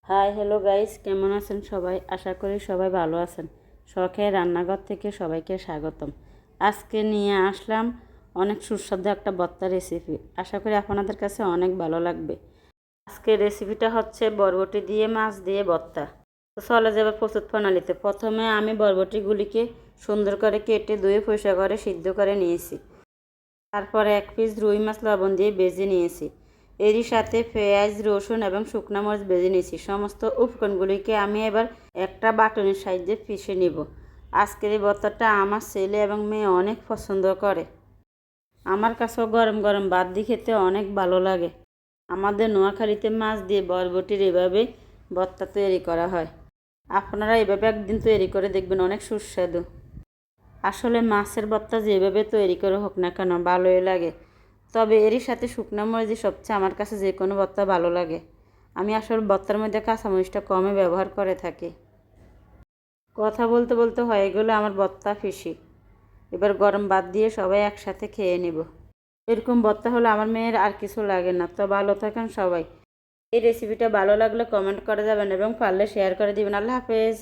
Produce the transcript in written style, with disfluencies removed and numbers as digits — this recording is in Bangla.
হাই হ্যালো গাইস, কেমন আছেন সবাই? আশা করি সবাই ভালো আছেন। শখের রান্নাঘর থেকে সবাইকে স্বাগতম। আজকে নিয়ে আসলাম অনেক সুস্বাদু একটা ভর্তা রেসিপি। আশা করি আপনাদের কাছে অনেক ভালো লাগবে। আজকের রেসিপিটা হচ্ছে বরবটি দিয়ে মাছ দিয়ে ভর্তা। তো চলে যাবে প্রস্তুত প্রণালীতে। প্রথমে আমি বরবটিগুলিকে সুন্দর করে কেটে ধুয়ে পরিষ্কার করে সিদ্ধ করে নিয়েছি। তারপরে এক পিস রুই মাছ লবণ দিয়ে ভেজে নিয়েছি। এরই সাথে পেঁয়াজ, রসুন এবং শুকনো মরিচ ভেজে নিয়েছি। সমস্ত উপকরণগুলিকে আমি এবার একটা বাটনের সাহায্যে পিষে নিব। আজকের এই ভর্তাটা আমার ছেলে এবং মেয়ে অনেক পছন্দ করে। আমার কাছেও গরম গরম ভাত দিয়ে খেতে অনেক ভালো লাগে। আমাদের নোয়াখালীতে মাছ দিয়ে বরবটির এভাবে ভর্তা তৈরি করা হয়। আপনারা এভাবে একদিন তৈরি করে দেখবেন, অনেক সুস্বাদু। আসলে মাছের ভর্তা যেভাবে তৈরি করে হোক না কেন ভালোই লাগে, তবে এরই সাথে শুকনো মরিচই সবচেয়ে আমার কাছে যে কোনো ভর্তা ভালো লাগে। আমি আসলে ভর্তার মধ্যে কাঁচামরিচটা কমই ব্যবহার করে থাকি। কথা বলতে বলতে হয়ে গেলো আমার ভর্তা ফিসি। এবার গরম ভাত দিয়ে সবাই একসাথে খেয়ে নেব। এরকম ভর্তা হলে আমার মেয়ের আর কিছু লাগে না। তো ভালো থাকেন সবাই। এই রেসিপিটা ভালো লাগলে কমেন্ট করে যাবেন এবং পারলে শেয়ার করে দিবেন। আল্লাহ হাফেজ।